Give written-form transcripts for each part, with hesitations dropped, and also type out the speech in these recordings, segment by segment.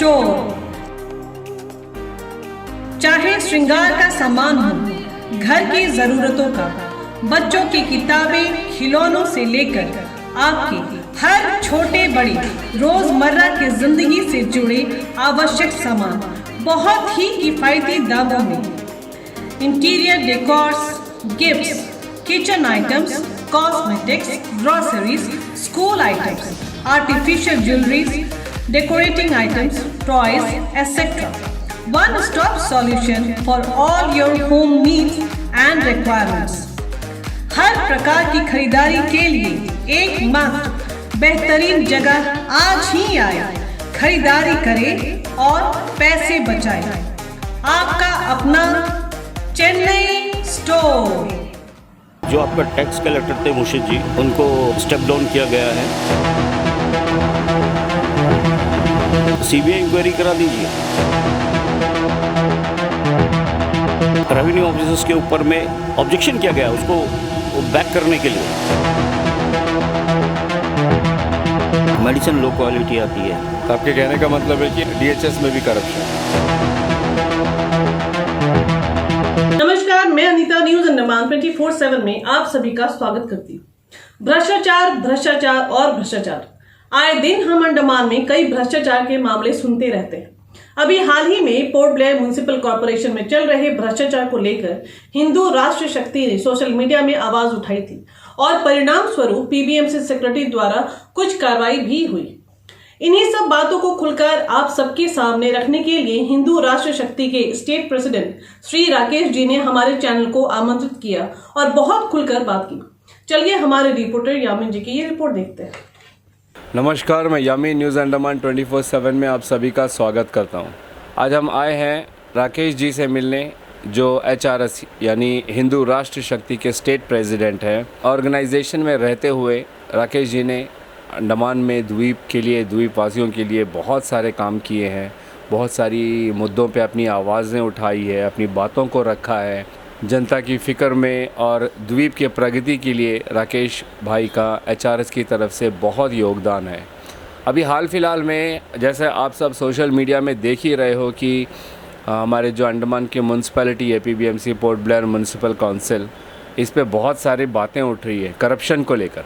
Store. चाहे श्रृंगार का सामान हो, घर की जरूरतों का, बच्चों की किताबें, खिलौनों से लेकर आपके हर छोटे बड़े रोजमर्रा की जिंदगी से जुड़े आवश्यक सामान बहुत ही किफायती दामों में। Interior decors, gifts, kitchen items, cosmetics, groceries, school items, artificial jewelleries, decorating items, toys, etc. One-stop solution for all your home needs and requirements. हर प्रकार की खरीदारी के लिए एकमात्र बेहतरीन जगह आज ही आए। खरीदारी करें और पैसे बचाएं। आपका अपना चेन्नई स्टोर। जो आपका टैक्स कलेक्टर थे मुर्शिद जी, उनको स्टेप डाउन किया गया है। सीबीआई इंक्वायरी करा दीजिए। रेवेन्यू ऑफिसर्स के ऊपर में ऑब्जेक्शन किया गया उसको बैक करने के लिए। मेडिसिन लो क्वालिटी आती है। आपके कहने का मतलब है कि डीएचएस में भी करप्शन। नमस्कार, मैं अनीता, न्यूज अंडमान 24/7 में आप सभी का स्वागत करती हूँ। भ्रष्टाचार और भ्रष्टाचार, आए दिन हम अंडमान में कई भ्रष्टाचार के मामले सुनते रहते हैं। अभी हाल ही में पोर्ट ब्लेयर म्युनिसिपल कॉर्पोरेशन में चल रहे भ्रष्टाचार को लेकर हिंदू राष्ट्र शक्ति ने सोशल मीडिया में आवाज उठाई थी और परिणाम स्वरूप पीबीएमसी सेक्रेटरी द्वारा कुछ कार्रवाई भी हुई। इन्हीं सब बातों को खुलकर आप सबके सामने रखने के लिए हिंदू राष्ट्र शक्ति के स्टेट प्रेसिडेंट श्री राकेश जी ने हमारे चैनल को आमंत्रित किया और बहुत खुलकर बात की। चलिए हमारे रिपोर्टर यामिन जी की ये रिपोर्ट देखते हैं। नमस्कार, मैं यामिन, न्यूज़ अंडमान 24/7 में आप सभी का स्वागत करता हूं। आज हम आए हैं राकेश जी से मिलने, जो HRS यानी हिंदू राष्ट्र शक्ति के स्टेट प्रेसिडेंट हैं। ऑर्गेनाइजेशन में रहते हुए राकेश जी ने अंडमान में द्वीप के लिए, द्वीपवासियों के लिए बहुत सारे काम किए हैं। बहुत सारी मुद्दों पे अपनी आवाज़ें उठाई है, अपनी बातों को रखा है जनता की फ़िक्र में। और द्वीप के प्रगति के लिए राकेश भाई का HRS की तरफ से बहुत योगदान है। अभी हाल फिलहाल में जैसे आप सब सोशल मीडिया में देख ही रहे हो कि हमारे जो अंडमान की म्यूनसिपैलिटी है, PBMC port Blair municipal council, इस पे बहुत सारी बातें उठ रही है करप्शन को लेकर।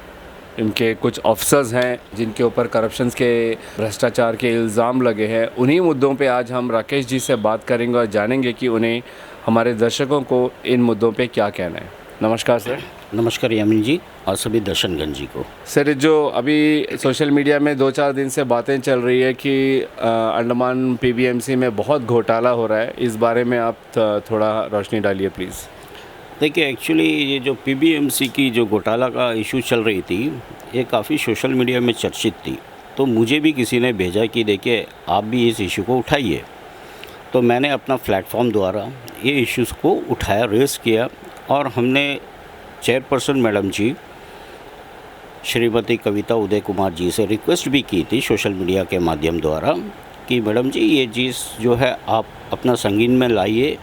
इनके कुछ ऑफिसर्स हैं जिनके ऊपर करप्शन के, भ्रष्टाचार के इल्ज़ाम लगे हैं। उन्हीं मुद्दों पे आज हम राकेश जी से बात करेंगे और जानेंगे कि उन्हें, हमारे दर्शकों को इन मुद्दों पे क्या कहना है। नमस्कार सर। नमस्कार यामिन जी और सभी दर्शकगण जी को। सर, जो अभी सोशल मीडिया में 2-4 दिन से बातें चल रही है कि अंडमान पीबीएमसी में बहुत घोटाला हो रहा है, इस बारे में आप थोड़ा रोशनी डालिए प्लीज़। देखिए, एक्चुअली ये जो पीबीएमसी की जो घोटाला का इशू चल रही थी, ये काफ़ी सोशल मीडिया में चर्चित थी। तो मुझे भी किसी ने भेजा कि देखिए आप भी इस इशू को उठाइए। तो मैंने अपना प्लेटफॉर्म द्वारा ये इश्यूज़ को उठाया, रेस किया और हमने चेयरपर्सन मैडम जी श्रीमती कविता उदय कुमार जी से रिक्वेस्ट भी की थी सोशल मीडिया के माध्यम द्वारा कि मैडम जी ये चीज़ जो है आप अपना संगीन में लाइए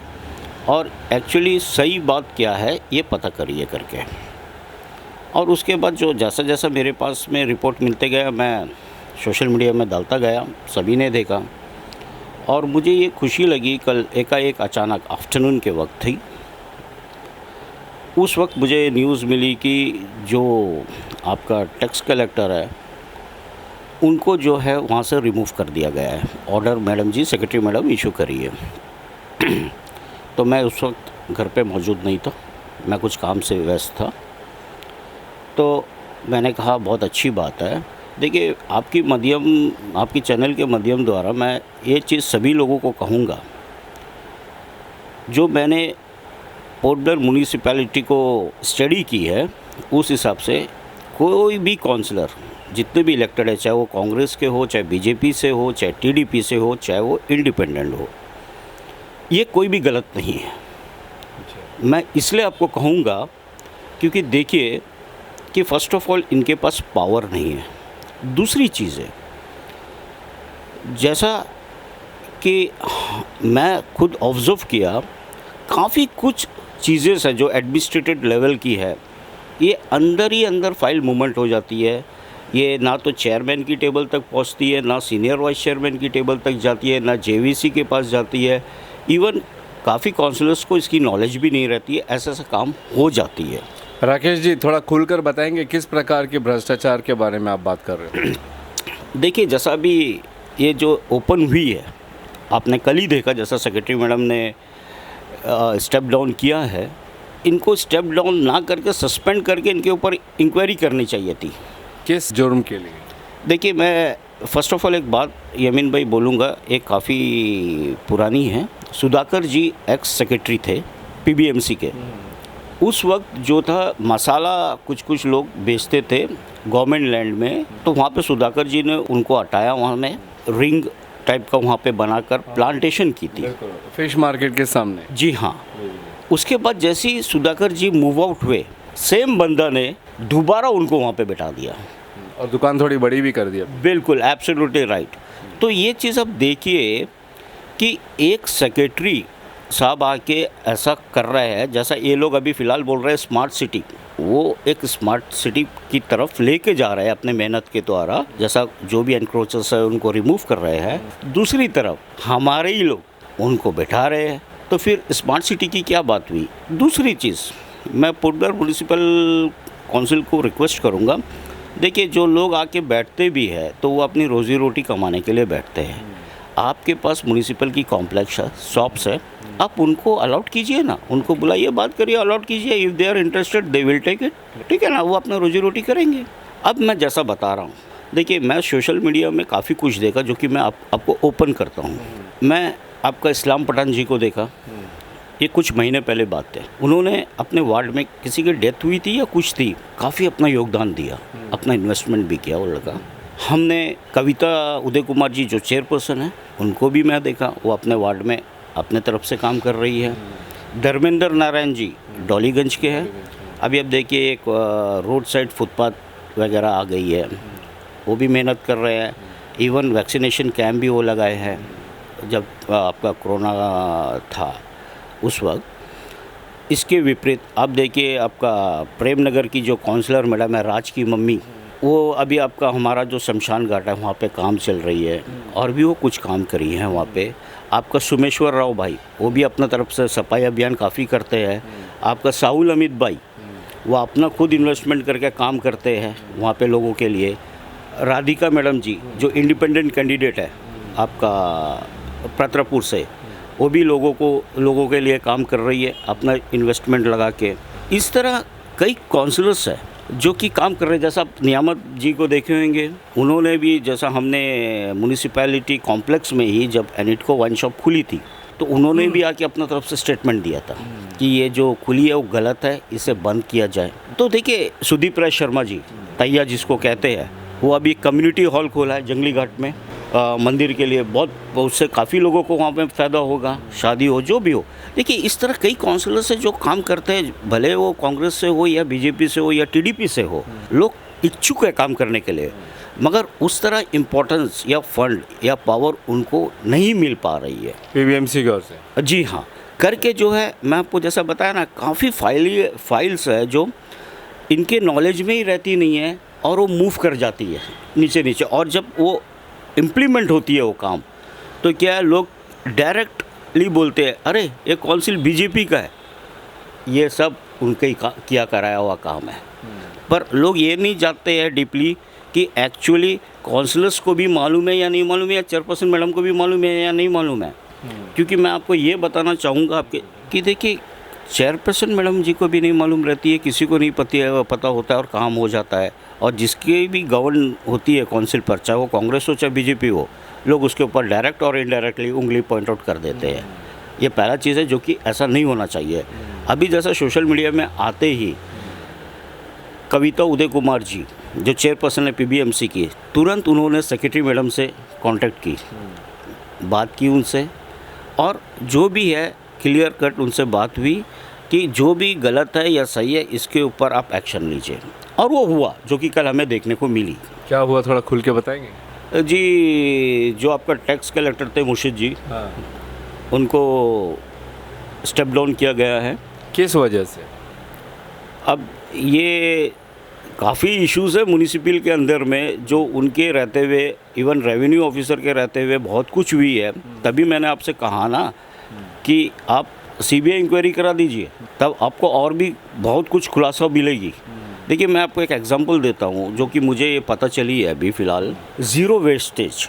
और एक्चुअली सही बात क्या है ये पता करिए करके। और उसके बाद जो जैसा जैसा मेरे पास में रिपोर्ट मिलते गया, मैं सोशल मीडिया में डालता गया, सभी ने देखा और मुझे ये खुशी लगी। कल एकाएक अचानक आफ्टरनून के वक्त थी, उस वक्त मुझे न्यूज़ मिली कि जो आपका टैक्स कलेक्टर है उनको जो है वहाँ से रिमूव कर दिया गया है। ऑर्डर मैडम जी, सेक्रेटरी मैडम इशू करी है। तो मैं उस वक्त घर पे मौजूद नहीं था, मैं कुछ काम से व्यस्त था। तो मैंने कहा बहुत अच्छी बात है। देखिए, आपकी चैनल के माध्यम द्वारा मैं ये चीज़ सभी लोगों को कहूँगा, जो मैंने पोर्ट ब्लेयर म्यूनिसिपैलिटी को स्टडी की है उस हिसाब से कोई भी काउंसलर जितने भी इलेक्टेड है, चाहे वो कांग्रेस के हो, चाहे बीजेपी से हो, चाहे टीडीपी से हो, चाहे वो इंडिपेंडेंट हो, ये कोई भी गलत नहीं है। मैं इसलिए आपको कहूँगा क्योंकि देखिए कि फ़र्स्ट ऑफ ऑल इनके पास पावर नहीं है। दूसरी चीज़ है, जैसा कि मैं खुद ऑब्ज़र्व किया, काफ़ी कुछ चीज़ें हैं जो एडमिनिस्ट्रेटिव लेवल की है, ये अंदर ही अंदर फाइल मूवमेंट हो जाती है ये ना तो चेयरमैन की टेबल तक पहुंचती है, ना सीनियर वाइस चेयरमैन की टेबल तक जाती है, ना जेवीसी के पास जाती है। इवन काफ़ी काउंसलर्स को इसकी नॉलेज भी नहीं रहती है, ऐसा ऐसा काम हो जाती है। राकेश जी, थोड़ा खुलकर बताएंगे किस प्रकार के भ्रष्टाचार के बारे में आप बात कर रहे हो? देखिए, जैसा अभी ये जो ओपन हुई है, आपने कल ही देखा, जैसा सेक्रेटरी मैडम ने स्टेप डाउन किया है, इनको स्टेप डाउन ना करके सस्पेंड करके इनके ऊपर इंक्वायरी करनी चाहिए थी। किस जुर्म के लिए? देखिए, मैं फ़र्स्ट ऑफ ऑल एक बात यमीन भाई बोलूँगा, एक काफ़ी पुरानी है। सुधाकर जी एक्स सेक्रेटरी थे पीबीएमसी के। उस वक्त जो था मसाला कुछ लोग बेचते थे गवर्नमेंट लैंड में, तो वहाँ पे सुधाकर जी ने उनको हटाया, वहाँ में रिंग टाइप का वहाँ पे बनाकर प्लांटेशन की थी फिश मार्केट के सामने। जी हाँ। उसके बाद जैसे ही सुधाकर जी मूव आउट हुए, सेम बंदा ने दोबारा उनको वहाँ पे बैठा दिया और दुकान थोड़ी बड़ी भी कर दिया। बिल्कुल, एब्सोल्युटली राइट। तो ये चीज़ अब देखिए कि एक सेक्रेटरी साहब आके ऐसा कर रहे हैं, जैसा ये लोग अभी फ़िलहाल बोल रहे हैं स्मार्ट सिटी, वो एक स्मार्ट सिटी की तरफ लेके जा रहे हैं अपने मेहनत के द्वारा, जैसा जो भी एनक्रोचर्स है उनको रिमूव कर रहे हैं। दूसरी तरफ हमारे ही लोग उनको बैठा रहे हैं, तो फिर स्मार्ट सिटी की क्या बात हुई? दूसरी चीज़, मैं पुडगर म्यूनिसिपल काउंसिल को रिक्वेस्ट करूँगा, देखिए जो लोग आके बैठते भी हैं तो वो अपनी रोज़ी रोटी कमाने के लिए बैठते हैं। आपके पास म्यूनिसिपल की कॉम्प्लेक्स है, शॉप्स है, आप उनको अलाउड कीजिए ना, उनको बुलाइए, बात करिए, अलाउड कीजिए। If they are interested they will take it, ठीक है ना, वो अपना रोजी रोटी करेंगे। अब मैं जैसा बता रहा हूँ, देखिए मैं सोशल मीडिया में काफ़ी कुछ देखा जो कि मैं आपको ओपन करता हूँ। मैं आपका इस्लाम पठान जी को देखा, ये कुछ महीने पहले बात है, उन्होंने अपने वार्ड में किसी की डेथ हुई थी या कुछ थी, काफ़ी अपना योगदान दिया, अपना इन्वेस्टमेंट भी किया वो लड़का। हमने कविता उदय कुमार जी जो चेयरपर्सन है, उनको भी मैं देखा, वो अपने वार्ड में अपने तरफ से काम कर रही है। धर्मेंद्र नारायण जी डॉलीगंज के हैं। अभी अब देखिए एक रोड साइड फुटपाथ वगैरह आ गई है, वो भी मेहनत कर रहे हैं। इवन वैक्सीनेशन कैंप भी वो लगाए हैं, जब आपका कोरोना था उस वक्त। इसके विपरीत आप देखिए आपका प्रेम नगर की जो काउंसलर मैडम है, राज की मम्मी, वो अभी आपका हमारा जो शमशान घाट है वहाँ पे काम चल रही है, और भी वो कुछ काम करी हैं वहाँ पे। आपका सुमेश्वर राव भाई, वो भी अपना तरफ से सफाई अभियान काफ़ी करते हैं। आपका साहुल अमित भाई, वो अपना खुद इन्वेस्टमेंट करके काम करते हैं वहाँ पे लोगों के लिए। राधिका मैडम जी जो इंडिपेंडेंट कैंडिडेट है आपका प्रतापपुर से, वो भी लोगों के लिए काम कर रही है अपना इन्वेस्टमेंट लगा के। इस तरह कई काउंसलर्स हैं जो कि काम कर रहे हैं। जैसा आप नियामत जी को देखे होंगे, उन्होंने भी, जैसा हमने म्यूनिसिपैलिटी कॉम्प्लेक्स में ही जब एनिटको वाइन शॉप खुली थी, तो उन्होंने भी आके अपना तरफ से स्टेटमेंट दिया था कि ये जो खुली है वो गलत है, इसे बंद किया जाए। तो देखिए सुदीप राय शर्मा जी, तैया जिसको कहते हैं, वो अभी कम्युनिटी हॉल खोला है जंगली घाट में मंदिर के लिए। बहुत उससे काफ़ी लोगों को वहाँ पे फ़ायदा होगा, शादी हो जो भी हो। देखिए इस तरह कई काउंसलर्स हैं जो काम करते हैं, भले वो कांग्रेस से हो या बीजेपी से हो या टीडीपी से हो, लोग इच्छुक है काम करने के लिए, मगर उस तरह इम्पोर्टेंस या फंड या पावर उनको नहीं मिल पा रही है पीबीएमसी की ओर से। जी हाँ, करके जो है मैं आपको जैसा बताया ना, काफ़ी फाइल्स है जो इनके नॉलेज में ही रहती नहीं है और वो मूव कर जाती है नीचे, और जब वो इम्प्लीमेंट होती है वो काम, तो क्या है, लोग डायरेक्टली बोलते हैं अरे ये काउंसिल बीजेपी का है, ये सब उनके ही किया कराया हुआ काम है। पर लोग ये नहीं जानते हैं डीपली कि एक्चुअली काउंसलर्स को भी मालूम है या नहीं मालूम है, या चेयरपर्सन मैडम को भी मालूम है या नहीं मालूम है। क्योंकि मैं आपको ये बताना चाहूँगा आपके कि देखिए चेयरपर्सन मैडम जी को भी नहीं मालूम रहती है, किसी को नहीं पता होता है और काम हो जाता है। और जिसकी भी गवर्न होती है काउंसिल पर, चाहे वो कांग्रेस हो चाहे बीजेपी हो, लोग उसके ऊपर डायरेक्ट और इनडायरेक्टली उंगली पॉइंट आउट कर देते हैं। ये पहला चीज़ है जो कि ऐसा नहीं होना चाहिए। अभी जैसा सोशल मीडिया में आते ही कविता उदय कुमार जी जो चेयरपर्सन है पीबीएमसी की, तुरंत उन्होंने सेक्रेटरी मैडम से कांटेक्ट की, बात की उनसे, और जो भी है क्लियर कट उनसे बात हुई कि जो भी गलत है या सही है इसके ऊपर आप एक्शन लीजिए। और वो हुआ जो कि कल हमें देखने को मिली। क्या हुआ, थोड़ा खुल के बताएंगे जी? जो आपका टैक्स कलेक्टर थे मुर्शिद जी, उनको स्टेप डाउन किया गया है। किस वजह से? अब ये काफ़ी इश्यूज़ है म्यूनिसिपल के अंदर में जो उनके रहते हुए, इवन रेवेन्यू ऑफिसर के रहते हुए बहुत कुछ हुई है। तभी मैंने आपसे कहा ना कि आप सीबीआई इंक्वायरी करा दीजिए, तब आपको और भी बहुत कुछ खुलासा मिलेगी। देखिए, मैं आपको एक एग्जांपल देता हूँ जो कि मुझे ये पता चली है अभी फ़िलहाल। ज़ीरो वेस्टेज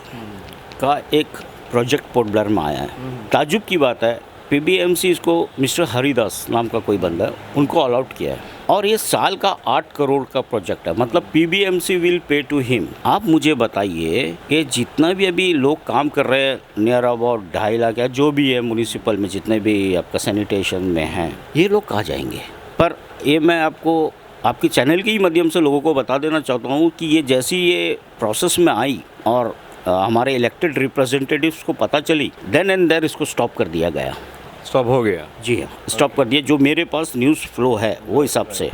का एक प्रोजेक्ट पोर्ट ब्लेयर में आया है। ताजुब की बात है, पीबीएमसी इसको मिस्टर हरिदास नाम का कोई बंदा है, उनको अलॉट किया है और ये साल का 8 करोड़ का प्रोजेक्ट है। मतलब PBMC will pay to him. आप मुझे बताइए कि जितना भी अभी लोग काम कर रहे हैं, नियर अबाउट 2.5 लाख या जो भी है म्यूनिसिपल में, जितने भी आपका सैनिटेशन में हैं, ये लोग कहाँ जाएंगे? पर ये मैं आपको आपके चैनल के ही माध्यम से लोगों को बता देना चाहता हूँ कि ये जैसी ये प्रोसेस में आई और हमारे इलेक्टेड रिप्रेजेंटेटिव्स को पता चली, देन एंड देयर इसको स्टॉप कर दिया गया। स्टॉप हो गया? जी हाँ, स्टॉप कर दिया। जो मेरे पास न्यूज़ फ्लो है वो हिसाब से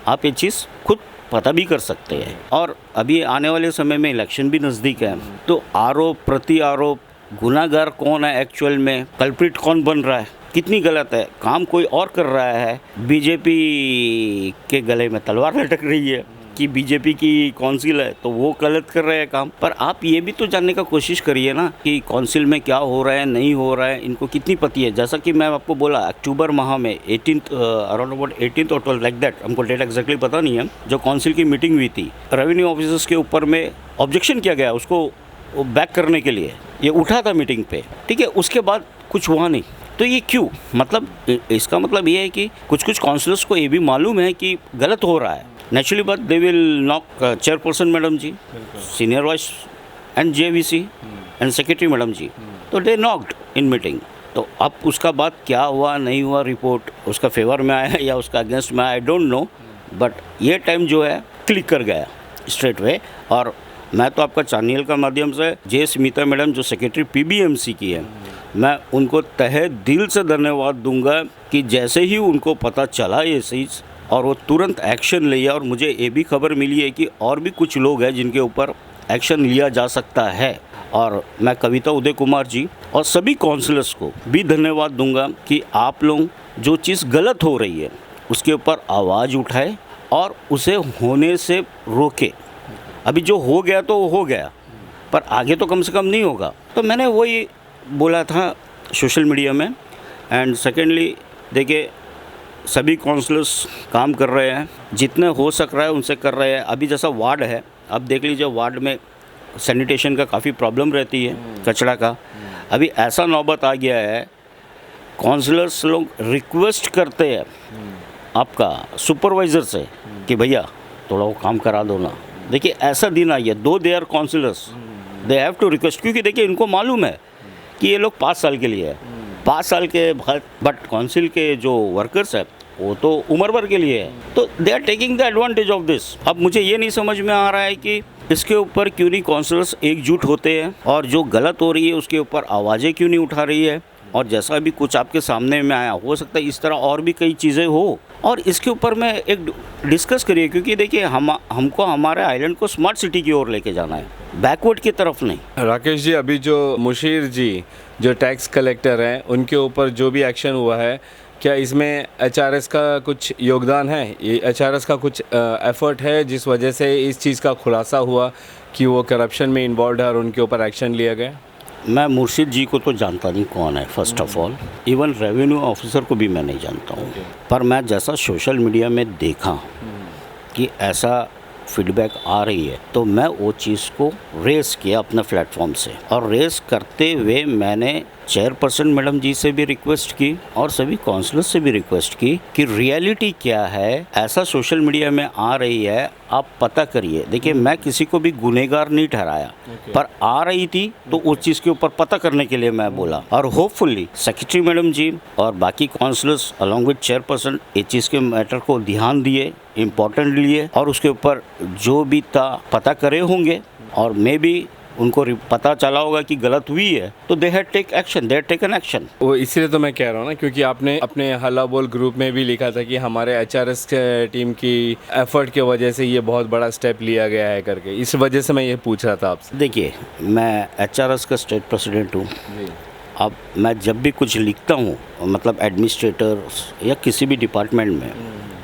आप ये चीज़ खुद पता भी कर सकते हैं। और अभी आने वाले समय में इलेक्शन भी नज़दीक है, तो आरोप प्रति आरोप, गुनाहगार कौन है एक्चुअल में, कल्प्रिट कौन बन रहा है, कितनी गलत है, काम कोई और कर रहा है। बीजेपी के गले में तलवार लटक रही है कि बीजेपी की काउंसिल है तो वो गलत कर रहे हैं काम। पर आप ये भी तो जानने का कोशिश करिए ना कि काउंसिल में क्या हो रहा है, नहीं हो रहा है, इनको कितनी पता है। जैसा कि मैं आपको बोला, अक्टूबर माह में 18th अराउंड अबाउट 18th और 12 लाइक दैट, हमको डेट एग्जैक्टली पता नहीं है, जो काउंसिल की मीटिंग हुई थी, रेवेन्यू ऑफिसर्स के ऊपर में ऑब्जेक्शन किया गया उसको बैक करने के लिए। ये उठा था मीटिंग पे, ठीक है, उसके बाद कुछ हुआ नहीं। तो ये क्यों? मतलब इसका मतलब ये है कि कुछ काउंसिलर्स को ये भी मालूम है कि गलत हो रहा है। नेचुरली बात, they will knock chairperson madam ji, senior vice and JVC and secretary madam ji, तो दे नॉक्ड इन मीटिंग। तो अब उसका बाद क्या हुआ नहीं हुआ, रिपोर्ट उसका फेवर में आया या उसका अगेंस्ट में आया, आई डोंट नो, बट ये टाइम जो है क्लिक कर गया स्ट्रेट वे। और मैं तो आपका चैनल का माध्यम से जे स्मिता मैडम जो सेक्रेटरी पीबीएमसी की है, मैं उनको तहे दिल से धन्यवाद दूंगा कि जैसे ही उनको पता चला ये चीज़ और वो तुरंत एक्शन लिया। और मुझे ये भी खबर मिली है कि और भी कुछ लोग हैं जिनके ऊपर एक्शन लिया जा सकता है। और मैं कविता उदय कुमार जी और सभी काउंसिलर्स को भी धन्यवाद दूंगा कि आप लोग जो चीज़ गलत हो रही है उसके ऊपर आवाज़ उठाए और उसे होने से रोके। अभी जो हो गया तो हो गया, पर आगे तो कम से कम नहीं होगा। तो मैंने वही बोला था सोशल मीडिया में। एंड सेकेंडली, देखिए, सभी काउंसलर्स काम कर रहे हैं, जितने हो सक रहा है उनसे कर रहे हैं। अभी जैसा वार्ड है, अब देख लीजिए, वार्ड में सैनिटेशन का काफ़ी प्रॉब्लम रहती है, कचरा का। अभी ऐसा नौबत आ गया है, काउंसलर्स लोग रिक्वेस्ट करते हैं आपका सुपरवाइज़र से कि भैया थोड़ा वो काम करा दो ना। देखिए, ऐसा दिन आ गया, though they are counsellors, they have to request, क्योंकि देखिए इनको मालूम है कि ये लोग 5 साल के लिए है, 5 साल के बाद। बट काउंसिल के जो वर्कर्स हैं वो तो उम्र भर के लिए है, तो they are taking the advantage of this. अब मुझे ये नहीं समझ में आ रहा है कि इसके ऊपर क्यों नहीं काउंसलर्स एकजुट होते हैं और जो गलत हो रही है उसके ऊपर आवाज़ें क्यों नहीं उठा रही है। और जैसा भी कुछ आपके सामने में आया, हो सकता है इस तरह और भी कई चीज़ें हो और इसके ऊपर में एक डिस्कस करिए। क्योंकि देखिए, हमको हमारे आइलैंड को स्मार्ट सिटी की ओर लेके जाना है, बैकवर्ड की तरफ नहीं। राकेश जी, अभी जो मुशीर जी जो टैक्स कलेक्टर हैं, उनके ऊपर जो भी एक्शन हुआ है, क्या इसमें एचआरएस का कुछ योगदान है? ये एचआरएस का कुछ एफर्ट है जिस वजह से इस चीज़ का खुलासा हुआ कि वो करप्शन में इन्वॉल्व है और उनके ऊपर एक्शन लिया गया? मैं मुर्शिद जी को तो जानता नहीं कौन है, first of all. Even revenue officer को भी मैं नहीं जानता हूँ। पर मैं जैसा सोशल मीडिया में देखा कि ऐसा फीडबैक आ रही है, तो मैं वो चीज़ को रेस किया अपने प्लेटफॉर्म से। और रेस करते हुए मैंने चेयरपर्सन मैडम जी से भी रिक्वेस्ट की और सभी काउंसलर्स से भी रिक्वेस्ट की कि रियलिटी क्या है। ऐसा सोशल मीडिया में आ रही है, आप पता करिए। देखिए, मैं किसी को भी गुनहगार नहीं ठहराया, पर आ रही थी तो उस चीज़ के ऊपर पता करने के लिए मैं बोला। और होपफुली सेक्रेटरी मैडम जी और बाकी काउंसलर्स अलॉन्ग विद चेयरपर्सन इस चीज़ के मैटर को ध्यान दिए, इम्पोर्टेंट लिए और उसके ऊपर जो भी था पता करे होंगे। और मे बी उनको पता चला होगा कि गलत हुई है, तो they had take action, they had taken action. वो इसलिए तो मैं कह रहा हूँ ना, क्योंकि आपने अपने हल्ला बोल ग्रुप में भी लिखा था कि हमारे एचआरएस टीम की एफर्ट की वजह से ये बहुत बड़ा स्टेप लिया गया है करके। इस वजह से मैं ये पूछ रहा था आपसे। देखिए, मैं एचआरएस का स्टेट प्रेसिडेंट हूँ। अब मैं जब भी कुछ लिखता हूँ, मतलब एडमिनिस्ट्रेटर या किसी भी डिपार्टमेंट में,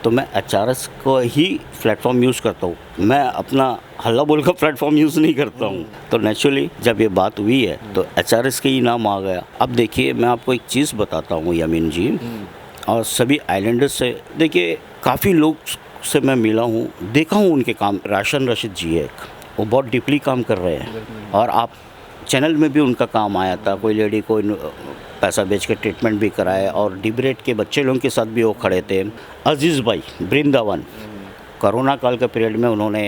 तो मैं HRS को ही प्लेटफॉर्म यूज़ करता हूँ, मैं अपना हल्ला बोल का प्लेटफॉर्म यूज़ नहीं करता हूँ। तो नेचुरली जब ये बात हुई है तो HRS के ही नाम आ गया। अब देखिए मैं आपको एक चीज़ बताता हूँ यमीन जी, और सभी आइलैंडर्स से, देखिए काफ़ी लोग से मैं मिला हूँ, देखा हूँ उनके काम। राशन रशीद जी है, वो बहुत डीपली काम कर रहे हैं, और आप चैनल में भी उनका काम आया था। कोई लेडी को पैसा बेच के ट्रीटमेंट भी कराया, और डिब्रेट के बच्चे लोगों के साथ भी वो खड़े थे। अजीज़ भाई वृंदावन, कोरोना काल के पीरियड में उन्होंने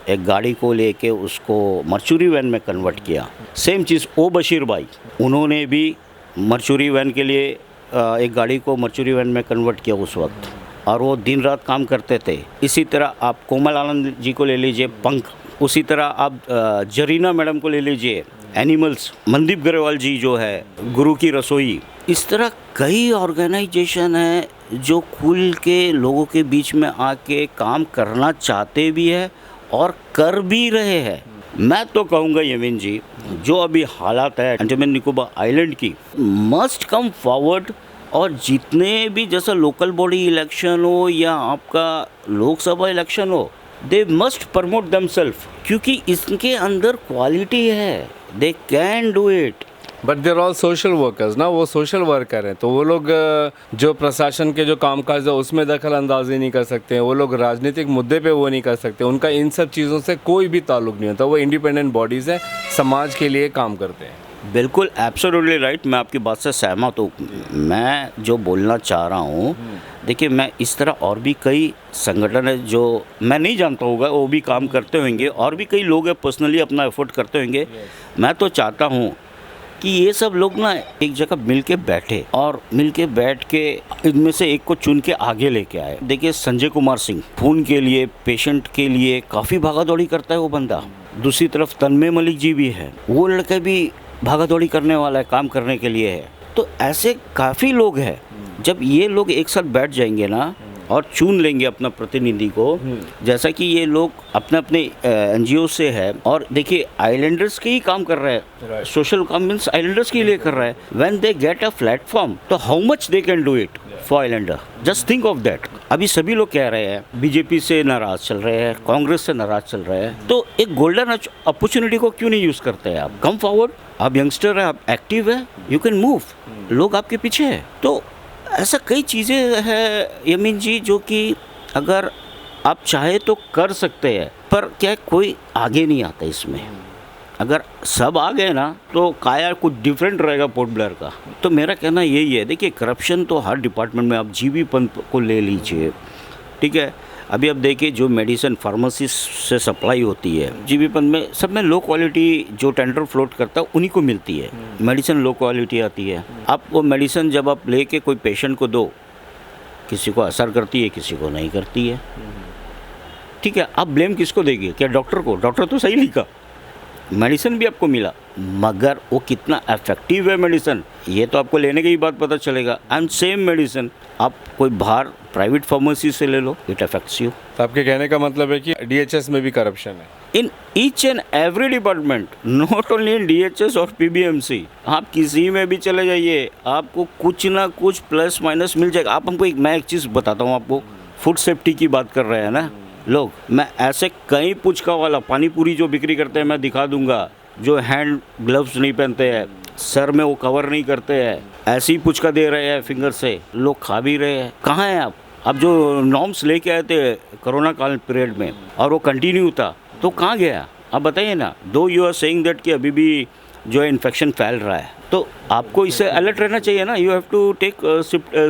एक गाड़ी को लेके उसको मर्चुरी वैन में कन्वर्ट किया। सेम चीज़ ओ बशीर भाई, उन्होंने भी मर्चुरी वैन के लिए एक गाड़ी को मर्चुरी वैन में कन्वर्ट किया उस वक्त, और वो दिन रात काम करते थे। इसी तरह आप कोमल आनंद जी को ले लीजिए, पंख। उसी तरह आप जरीना मैडम को ले लीजिए, एनिमल्स। मनदीप ग्रेवाल जी जो है, गुरु की रसोई। इस तरह कई ऑर्गेनाइजेशन है जो खुल के लोगों के बीच में आके काम करना चाहते भी है और कर भी रहे हैं। मैं तो कहूँगा यमीन जी, जो अभी हालात है अंडमान निकोबार आइलैंड की, मस्ट कम फॉरवर्ड, और जितने भी जैसा लोकल बॉडी इलेक्शन हो या आपका लोकसभा इलेक्शन हो, दे मस्ट प्रमोट देमसेल्फ, क्योंकि इसके अंदर क्वालिटी है, दे can do it. But there all social workers ना, वो सोशल वर्कर हैं, तो वो लोग जो प्रशासन के जो कामकाज है उसमें दखल अंदाजी नहीं कर सकते हैं, वो लोग राजनीतिक मुद्दे पे वो नहीं कर सकते, उनका इन सब चीज़ों से कोई भी ताल्लुक नहीं होता। वो इंडिपेंडेंट बॉडीज़ हैं, समाज के लिए काम करते हैं। बिल्कुल एब्सोल्युटली राइट, मैं आपकी बात से सहमत हूँ। मैं जो बोलना चाह रहा हूँ, देखिए मैं इस तरह और भी कई संगठन है जो मैं नहीं जानता होगा, वो भी काम करते होंगे, और भी कई लोग हैं पर्सनली अपना एफर्ट करते होंगे। मैं तो चाहता हूँ कि ये सब लोग ना एक जगह मिल के बैठे, और मिल के बैठ के इनमें से एक को चुन के आगे लेके आए। देखिए संजय कुमार सिंह, खून के लिए, पेशेंट के लिए काफ़ी भागा दौड़ी करता है वो बंदा। दूसरी तरफ तन्मय मलिक जी भी है, वो लड़का भी भागा दौड़ी करने वाला है, काम करने के लिए है। तो ऐसे काफ़ी लोग हैं, जब ये लोग एक साथ बैठ जाएंगे ना और चुन लेंगे अपना प्रतिनिधि को, जैसा कि ये लोग अपने अपने NGO से है, और देखिए आइलैंडर्स के ही काम कर रहे हैं, सोशल काम मीन्स आइलैंडर्स के लिए कर रहे हैं। When they get a platform, तो how much they can do it for islander, just think of that. अभी सभी लोग कह रहे हैं बीजेपी से नाराज चल रहे हैं, कांग्रेस से नाराज चल रहे हैं, तो एक गोल्डन अपॉर्चुनिटी को क्यों नहीं यूज़ करते हैं आप? कम फॉरवर्ड, आप यंगस्टर है, आप एक्टिव है, यू कैन मूव, लोग आपके पीछे है। तो ऐसा कई चीज़ें हैं यमीन जी जो कि अगर आप चाहे तो कर सकते हैं, पर क्या कोई आगे नहीं आता इसमें। अगर सब आ गए ना तो काया कुछ डिफरेंट रहेगा पोर्ट ब्लेयर का। तो मेरा कहना यही है, देखिए करप्शन तो हर डिपार्टमेंट में, आप जीबी पंत को ले लीजिए, ठीक है। अभी अब देखिए जो मेडिसिन फार्मेसी से सप्लाई होती है जीबी पंत में, सब में लो क्वालिटी जो टेंडर फ्लोट करता है उन्हीं को मिलती है, मेडिसिन लो क्वालिटी आती है। आप वो मेडिसिन जब आप लेके कोई पेशेंट को दो, किसी को असर करती है, किसी को नहीं करती है, ठीक है। आप ब्लेम किसको देंगे? क्या डॉक्टर को? डॉक्टर तो सही लिखा, मेडिसिन भी आपको मिला, मगर वो कितना इफेक्टिव है मेडिसिन, ये तो आपको लेने की ही बात पता चलेगा। एंड सेम मेडिसिन आप कोई बाहर प्राइवेट फार्मेसी से ले लो, इट अफेक्ट्स यू। तो आपके कहने का मतलब है कि DHS में भी करप्शन है? In each and every department, not only in DHS और PBMC। आप किसी में भी चले जाइए, आपको कुछ ना कुछ प्लस माइनस मिल जाएगा। आप हमको मैं एक चीज़ बताता हूँ आपको, फूड सेफ्टी की बात कर रहे हैं ना लोग, मैं ऐसे कई पुचका वाला पानी पूरी जो बिक्री करते हैं मैं दिखा दूंगा, जो हैंड ग्लव्स नहीं पहनते हैं, सर में वो कवर नहीं करते हैं, ऐसे ही पुचका दे रहे हैं फिंगर से, लोग खा भी रहे हैं। कहाँ हैं आप? अब जो नॉर्म्स लेके आए थे कोरोना काल पीरियड में और वो कंटिन्यू था, तो कहाँ गया? आप बताइए ना। दो यू आर सेइंग दैट कि अभी भी जो है इन्फेक्शन फैल रहा है, तो आपको इससे अलर्ट रहना चाहिए ना। You have to take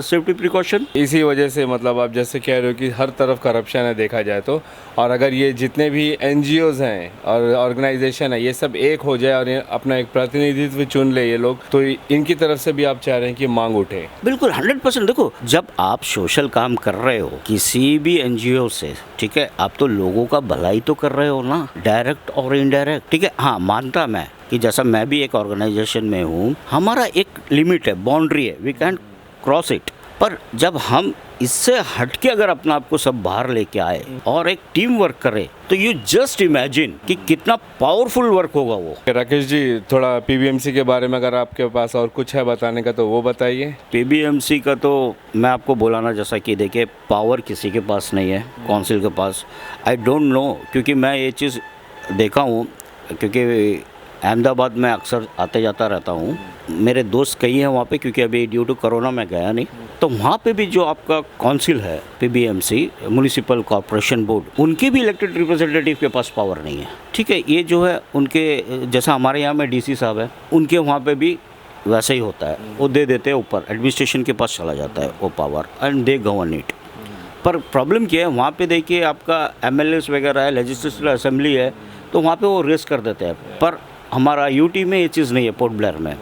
safety precaution. इसी वजह से मतलब आप जैसे कह रहे हो कि हर तरफ करप्शन है देखा जाए तो, और अगर ये जितने भी NGOs हैं और ऑर्गेनाइजेशन है ये सब एक हो जाए और अपना एक प्रतिनिधित्व चुन ले ये लोग, तो इनकी तरफ से भी आप चाह रहे हैं कि मांग उठे? बिल्कुल 100%। देखो जब आप सोशल काम कर रहे हो किसी भी NGO से, ठीक है, आप तो लोगों का भलाई तो कर रहे हो ना, डायरेक्ट और इनडायरेक्ट, ठीक है। हाँ मानता मैं कि जैसा मैं भी एक ऑर्गेनाइजेशन में हूँ, हमारा एक लिमिट है, बाउंड्री है, वी कैन क्रॉस इट। पर जब हम इससे हट के अगर अपना आपको सब बाहर लेके आए और एक टीम वर्क करे तो यू जस्ट इमेजिन कि कितना पावरफुल वर्क होगा वो। राकेश जी, थोड़ा पीबीएमसी के बारे में अगर आपके पास और कुछ है बताने का तो वो बताइए। पीबीएमसी का तो मैं आपको बोलाना जैसा कि देखिए, पावर किसी के पास नहीं है, काउंसिल के पास। आई डोंट नो, क्योंकि मैं ये चीज़ देखा हूँ, क्योंकि अहमदाबाद में अक्सर आते जाता रहता हूँ। मेरे दोस्त कई हैं वहाँ पे, क्योंकि अभी ड्यू टू कोरोना मैं गया नहीं। तो वहाँ पे भी जो आपका काउंसिल है पीबीएमसी, म्युनिसिपल कॉर्पोरेशन बोर्ड, उनके भी इलेक्टेड रिप्रेजेंटेटिव के पास पावर नहीं है। ठीक है, ये जो है उनके, जैसा हमारे यहाँ में डीसी साहब है, उनके वहाँ पे भी वैसे ही होता है, वो दे देते हैं ऊपर, एडमिनिस्ट्रेशन के पास चला जाता है वो power, and they govern it. पर प्रॉब्लम क्या है, वहाँ पे देखिए आपका एमएलएस वगैरह है, लेजिस्लेटिव असेंबली है, तो वहाँ पे वो रेस कर देते हैं। पर हमारा यूटी में ये चीज़ नहीं है, पोर्ट ब्लेयर में।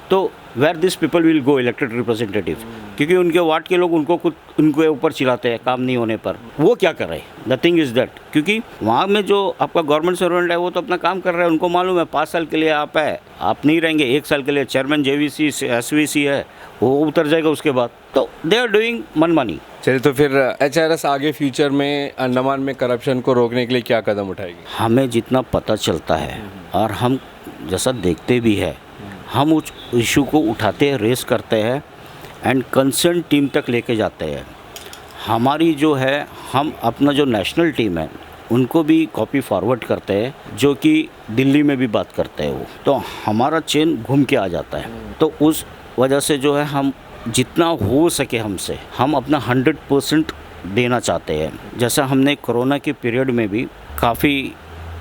तो where this people will go, elected representative, क्योंकि उनके वार्ड के लोग उनको खुद उनके ऊपर चिल्लाते हैं काम नहीं होने पर। वो क्या कर रहे हैं, द थिंग इज़ दैट, क्योंकि वहाँ में जो आपका गवर्नमेंट सर्वेंट है वो तो अपना काम कर रहा है, उनको मालूम है 5 साल के लिए आप है, आप नहीं रहेंगे, 1 साल के लिए चेयरमैन जेवीसी एसवीसी है, वो उतर जाएगा उसके बाद। तो दे आर डूइंग मनमानी। चलिए, तो फिर एचआरएस आगे फ्यूचर में अंडमान में करप्शन को रोकने के लिए क्या कदम उठाएगी? हमें जितना पता चलता है और हम जैसा देखते भी है, हम उस इशू को उठाते हैं, रेस करते हैं एंड कंसर्न टीम तक लेके जाते हैं। हमारी जो है, हम अपना जो नेशनल टीम है उनको भी कॉपी फॉरवर्ड करते हैं, जो कि दिल्ली में भी बात करते हैं वो, तो हमारा चेन घूम के आ जाता है। तो उस वजह से जो है, हम जितना हो सके हमसे, हम अपना 100% देना चाहते हैं। जैसा हमने कोरोना के पीरियड में भी काफ़ी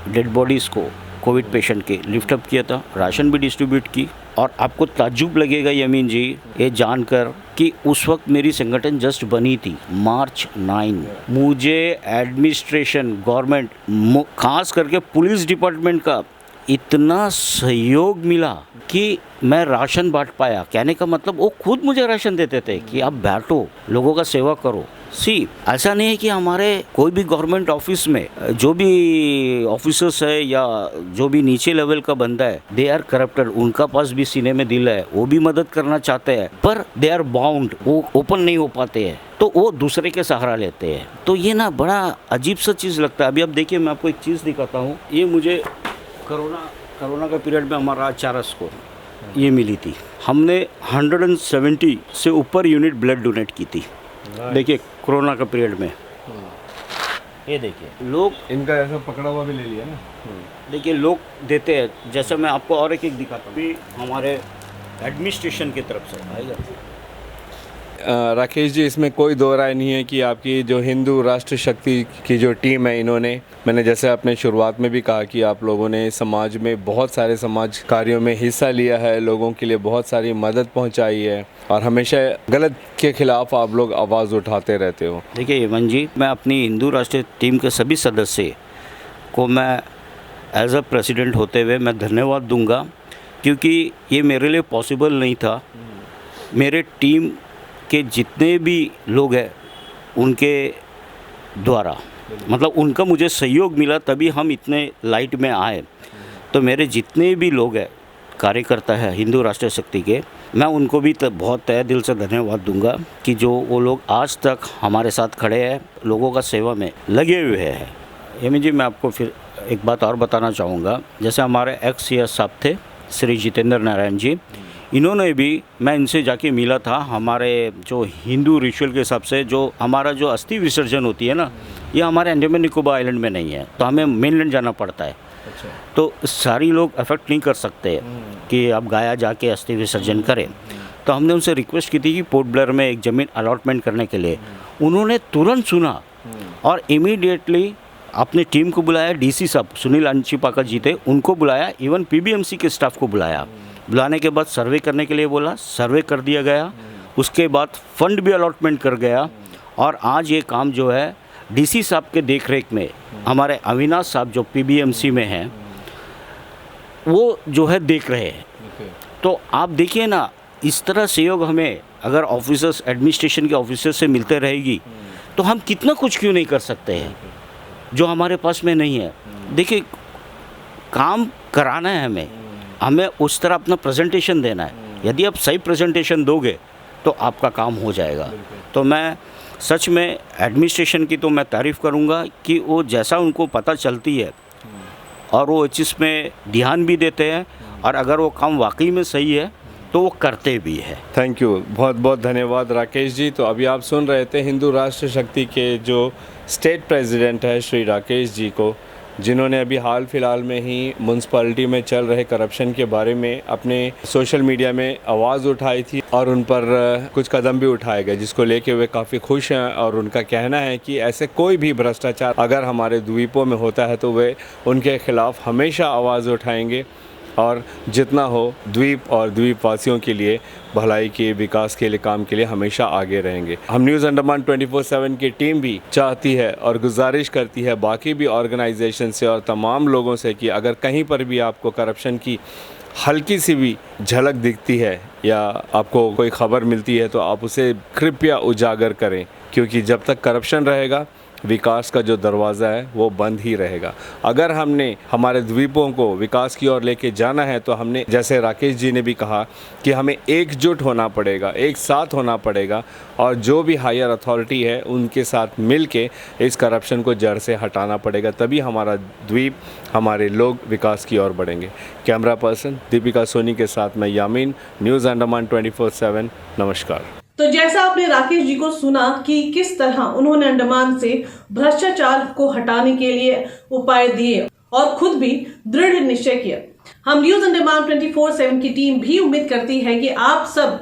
डेड बॉडीज़ को, कोविड पेशेंट के लिफ्ट अप किया था, राशन भी डिस्ट्रीब्यूट की। और आपको ताज्जुब लगेगा यमीन जी ये जानकर कि उस वक्त मेरी संगठन जस्ट बनी थी, मार्च 9। मुझे एडमिनिस्ट्रेशन, गवर्नमेंट, खास करके पुलिस डिपार्टमेंट का इतना सहयोग मिला कि मैं राशन बांट पाया। कहने का मतलब वो खुद मुझे राशन देते थे कि आप बांटो, लोगों का सेवा करो। ऐसा नहीं है कि हमारे कोई भी गवर्नमेंट ऑफिस में जो भी ऑफिसर्स है या जो भी नीचे लेवल का बंदा है, दे आर करप्टेड, उनका पास भी सीने में दिल है, वो भी मदद करना चाहते हैं, पर दे आर बाउंड, वो ओपन नहीं हो पाते हैं, तो वो दूसरे के सहारा लेते हैं। तो ये ना बड़ा अजीब सा चीज़ लगता है। अभी आप देखिए, मैं आपको एक चीज़ दिखाता हूँ। ये मुझे कोरोना का पीरियड में हमारा HRS को ये मिली थी। हमने 170 से ऊपर यूनिट ब्लड डोनेट की थी। देखिए कोरोना का पीरियड में, ये देखिए लोग, इनका ऐसा पकड़ा हुआ भी ले लिया ना। देखिए लोग देते हैं। जैसे मैं आपको और एक दिखाता हूँ, हमारे एडमिनिस्ट्रेशन की तरफ से आएगा। राकेश जी, इसमें कोई दो राय नहीं है कि आपकी जो हिंदू राष्ट्र शक्ति की जो टीम है, इन्होंने, मैंने जैसे अपने शुरुआत में भी कहा कि आप लोगों ने समाज में बहुत सारे समाज कार्यों में हिस्सा लिया है, लोगों के लिए बहुत सारी मदद पहुंचाई है और हमेशा गलत के खिलाफ आप लोग आवाज़ उठाते रहते हो। देखिए यमन जी, मैं अपनी हिंदू राष्ट्रीय टीम के सभी सदस्य को मैं एज अ प्रेसिडेंट होते हुए मैं धन्यवाद दूंगा, क्योंकि ये मेरे लिए पॉसिबल नहीं था। मेरे टीम के जितने भी लोग हैं उनके द्वारा, मतलब उनका मुझे सहयोग मिला, तभी हम इतने लाइट में आए। तो मेरे जितने भी लोग हैं, कार्यकर्ता है हिंदू राष्ट्रीय शक्ति के, मैं उनको भी बहुत तहे दिल से धन्यवाद दूंगा कि जो वो लोग आज तक हमारे साथ खड़े हैं, लोगों का सेवा में लगे हुए हैं। यमी जी, मैं आपको फिर एक बात और बताना चाहूँगा। जैसे हमारे एक्स CS साहब थे, श्री जितेंद्र नारायण जी, इन्होंने भी, मैं इनसे जाके मिला था। हमारे जो हिंदू रिचुअल के हिसाब से जो हमारा जो अस्थि विसर्जन होती है ना, ये हमारे अंडमान निकोबार आइलैंड में नहीं है, तो हमें मेनलैंड जाना पड़ता है। अच्छा। तो सारी लोग अफेक्ट नहीं कर सकते कि आप गया जाके अस्थि विसर्जन करें। तो हमने उनसे रिक्वेस्ट की थी कि पोर्ट ब्लेयर में एक ज़मीन अलॉटमेंट करने के लिए। उन्होंने तुरंत सुना और इमीडिएटली अपनी टीम को बुलाया। DC साहब सुनील अंशिपाका जी थे, उनको बुलाया, इवन PBMC के स्टाफ को बुलाया। बुलाने के बाद सर्वे करने के लिए बोला, सर्वे कर दिया गया। उसके बाद फंड भी अलॉटमेंट कर गया और आज ये काम जो है DC साहब के देखरेख में, हमारे अविनाश साहब जो PBMC में हैं, वो जो है देख रहे हैं। तो आप देखिए ना, इस तरह सहयोग हमें अगर ऑफिसर्स, एडमिनिस्ट्रेशन के ऑफिसर्स से मिलते रहेगी तो हम कितना कुछ क्यों नहीं कर सकते हैं जो हमारे पास में नहीं है। देखिए, काम कराना है हमें उस तरह अपना प्रेजेंटेशन देना है। यदि आप सही प्रेजेंटेशन दोगे तो आपका काम हो जाएगा। तो मैं सच में एडमिनिस्ट्रेशन की तो मैं तारीफ़ करूँगा कि वो जैसा उनको पता चलती है और वो चीज़ में ध्यान भी देते हैं, और अगर वो काम वाकई में सही है तो वो करते भी है। थैंक यू, बहुत बहुत धन्यवाद राकेश जी। तो अभी आप सुन रहे थे हिंदू राष्ट्र शक्ति के जो स्टेट प्रेसिडेंट है श्री राकेश जी को, जिन्होंने अभी हाल फिलहाल में ही म्यूनसिपैलिटी में चल रहे करप्शन के बारे में अपने सोशल मीडिया में आवाज़ उठाई थी और उन पर कुछ कदम भी उठाए गए, जिसको लेके वे काफ़ी खुश हैं। और उनका कहना है कि ऐसे कोई भी भ्रष्टाचार अगर हमारे द्वीपों में होता है तो वे उनके खिलाफ़ हमेशा आवाज़ उठाएंगे और जितना हो द्वीप और द्वीपवासियों के लिए भलाई के विकास के लिए काम के लिए हमेशा आगे रहेंगे। हम न्यूज़ अंडमान 24/7 की टीम भी चाहती है और गुजारिश करती है बाकी भी ऑर्गेनाइजेशन से और तमाम लोगों से कि अगर कहीं पर भी आपको करप्शन की हल्की सी भी झलक दिखती है या आपको कोई खबर मिलती है तो आप उसे कृपया उजागर करें, क्योंकि जब तक करप्शन रहेगा विकास का जो दरवाज़ा है वो बंद ही रहेगा। अगर हमने हमारे द्वीपों को विकास की ओर लेके जाना है तो हमने, जैसे राकेश जी ने भी कहा, कि हमें एकजुट होना पड़ेगा, एक साथ होना पड़ेगा और जो भी हायर अथॉरिटी है उनके साथ मिल के इस करप्शन को जड़ से हटाना पड़ेगा, तभी हमारा द्वीप, हमारे लोग विकास की ओर बढ़ेंगे। कैमरा पर्सन दीपिका सोनी के साथ मैं यामीन, न्यूज़ अंडमान 24/7। नमस्कार। तो जैसा आपने राकेश जी को सुना कि किस तरह उन्होंने अंडमान से भ्रष्टाचार को हटाने के लिए उपाय दिए और खुद भी दृढ़ निश्चय किया। हम न्यूज़ अंडमान 24/7 की टीम भी उम्मीद करती है कि आप सब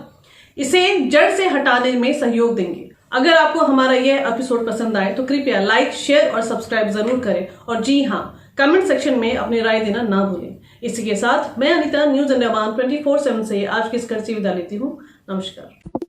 इसे जड़ से हटाने में सहयोग देंगे। अगर आपको हमारा यह एपिसोड पसंद आए तो कृपया लाइक, शेयर और सब्सक्राइब जरूर करें, और जी हाँ, कमेंट सेक्शन में अपनी राय देना ना भूलें। इसी के साथ मैं अनीता न्यूज़ अंडमान 24/7 से आज की इस कड़ी से विदा लेती हूँ। नमस्कार।